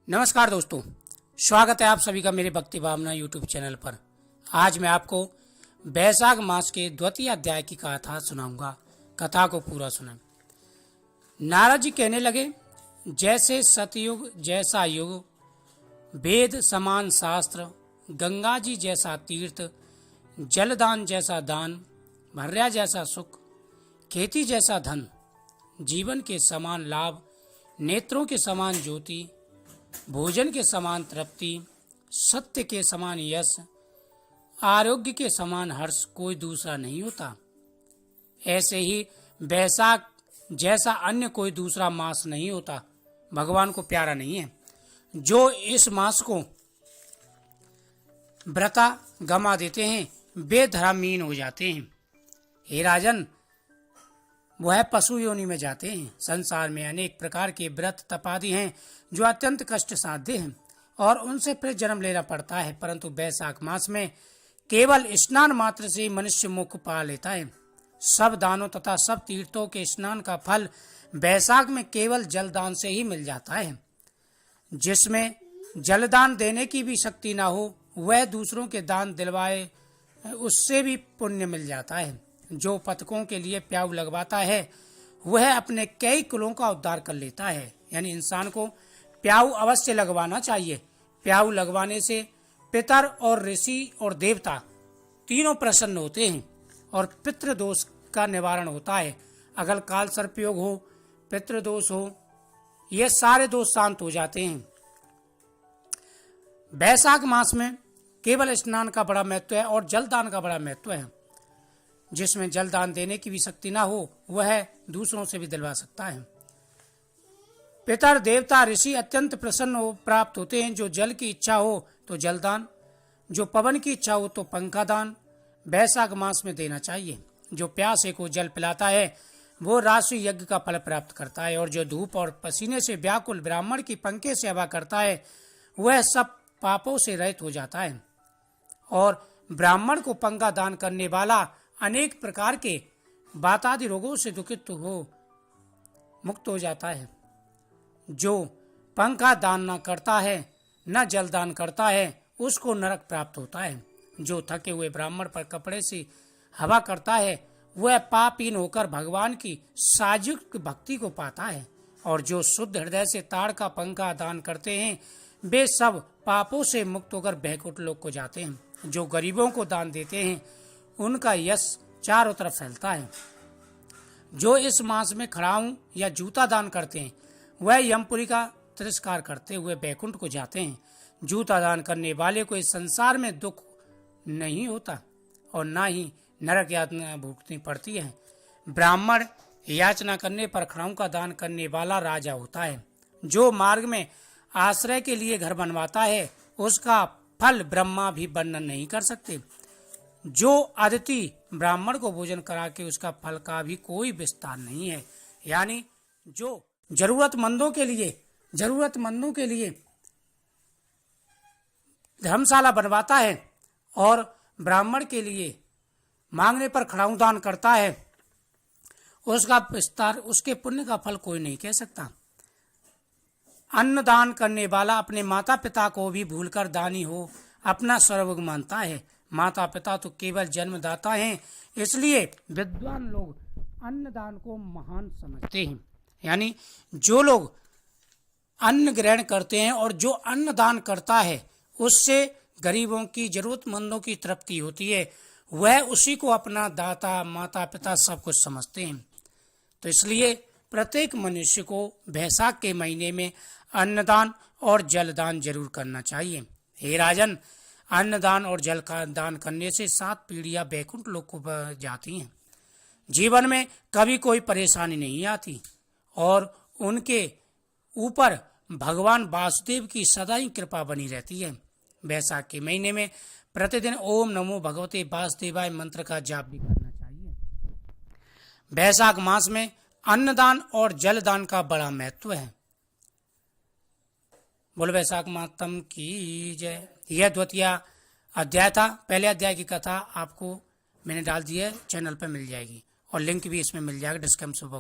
नमस्कार दोस्तों, स्वागत है आप सभी का मेरे भक्ति भावना यूट्यूब चैनल पर। आज मैं आपको बैसाख मास के द्वितीय अध्याय की कथा सुनाऊंगा। कथा को पूरा सुना। नारद जी कहने लगे, जैसे सतयुग जैसा युग, वेद समान शास्त्र, गंगा जी जैसा तीर्थ, जलदान जैसा दान, भर्या जैसा सुख, खेती जैसा धन, जीवन के समान लाभ, नेत्रों के समान ज्योति, भोजन के समान तृप्ति, सत्य के समान यश, आरोग्य के समान हर्ष कोई दूसरा नहीं होता। ऐसे ही बैसाख जैसा अन्य कोई दूसरा मास नहीं होता, भगवान को प्यारा नहीं है। जो इस मास को व्रता गमा देते हैं वे धर्महीन हो जाते हैं। हे राजन, वह पशु योनि में जाते हैं। संसार में अनेक प्रकार के व्रत तपादि हैं जो अत्यंत कष्ट साध्य हैं और उनसे फिर जन्म लेना पड़ता है, परंतु बैसाख मास में केवल स्नान मात्र से मनुष्य मुख पा लेता है। सब दानों तथा सब तीर्थों के स्नान का फल बैसाख में केवल जलदान से ही मिल जाता है। जिसमें जलदान देने की भी शक्ति ना हो, वह दूसरों के दान दिलवाए उससे भी पुण्य मिल जाता है। जो पतकों के लिए प्याऊ लगवाता है वह अपने कई कुलों का उद्धार कर लेता है। यानी इंसान को प्याऊ अवश्य लगवाना चाहिए। प्याऊ लगवाने से पितर और ऋषि और देवता तीनों प्रसन्न होते हैं और पितृदोष का निवारण होता है। अगर काल सर्पयोग हो, पितृदोष हो, ये सारे दोष शांत हो जाते हैं। बैसाख मास में केवल स्नान का बड़ा महत्व है और जलदान का बड़ा महत्व है। जिसमें जलदान देने की भी शक्ति ना हो, वह दूसरों से भी दिलवा सकता है। पितर देवता ऋषि अत्यंत प्रसन्न हो प्राप्त होते हैं। जो जल की इच्छा हो तो जलदान, जो पवन की इच्छा हो तो पंखा दान बैसाख मास में देना चाहिए। जो प्यासे को जल पिलाता है वो राशि यज्ञ का फल प्राप्त करता है, और जो धूप और पसीने से व्याकुल ब्राह्मण की पंखे सेवा करता है वह सब पापों से रहित हो जाता है। और ब्राह्मण को पंखा दान करने वाला अनेक प्रकार के वातादि रोगों से दुखित हो मुक्त हो जाता है। जो पंखा दान न करता है न जलदान करता है उसको नरक प्राप्त होता है। जो थके हुए ब्राह्मण पर कपड़े से हवा करता है वह पापहीन होकर भगवान की साजुक भक्ति को पाता है। और जो शुद्ध हृदय से ताड़ का पंखा दान करते हैं वे सब पापों से मुक्त होकर बैकुंठ लोक को जाते हैं। जो गरीबों को दान देते हैं उनका यश चारों तरफ फैलता है। जो इस मास में खड़ाऊं या जूता दान करते हैं वह यमपुरी का तिरस्कार करते हुए बैकुंठ को जाते हैं। जूता दान करने वाले को इस संसार में दुख नहीं होता और ना ही नरक यातना भुगतनी पड़ती है। ब्राह्मण याचना करने पर खड़ाऊं का दान करने वाला राजा होता है। जो मार्ग में आश्रय के लिए घर बनवाता है उसका फल ब्रह्मा भी वर्णन नहीं कर सकते। जो अदिति ब्राह्मण को भोजन करा के उसका फल का भी कोई विस्तार नहीं है। यानी जो जरूरतमंदों के लिए धर्मशाला बनवाता है और ब्राह्मण के लिए मांगने पर खड़ाऊं दान करता है उसका विस्तार, उसके पुण्य का फल कोई नहीं कह सकता। अन्न दान करने वाला अपने माता पिता को भी भूलकर दानी हो अपना सर्वज्ञ मानता है। माता पिता तो केवल जन्मदाता हैं, इसलिए विद्वान लोग अन्न दान को महान समझते हैं। यानी जो लोग अन्न ग्रहण करते हैं और जो अन्न दान करता है उससे गरीबों की जरूरतमंदों की तृप्ति होती है, वह उसी को अपना दाता माता पिता सब कुछ समझते हैं। तो इसलिए प्रत्येक मनुष्य को बैसाख के महीने में अन्नदान और जलदान जरूर करना चाहिए। हे राजन, अन्नदान और जल का दान करने से 7 पीढ़ियां बैकुंठ लोक को जाती हैं। जीवन में कभी कोई परेशानी नहीं आती और उनके ऊपर भगवान वासुदेव की सदा ही कृपा बनी रहती है। बैसाख के महीने में प्रतिदिन ओम नमो भगवते वासुदेवाय मंत्र का जाप भी करना चाहिए। बैसाख मास में अन्नदान और जलदान का बड़ा महत्व है। बोलो बैसाख मातम की जय। यह द्वितीय अध्याय था। पहले अध्याय की कथा आपको मैंने डाल दी है, चैनल पर मिल जाएगी और लिंक भी इसमें मिल जाएगा डिस्क्रिप्शन बॉक्स।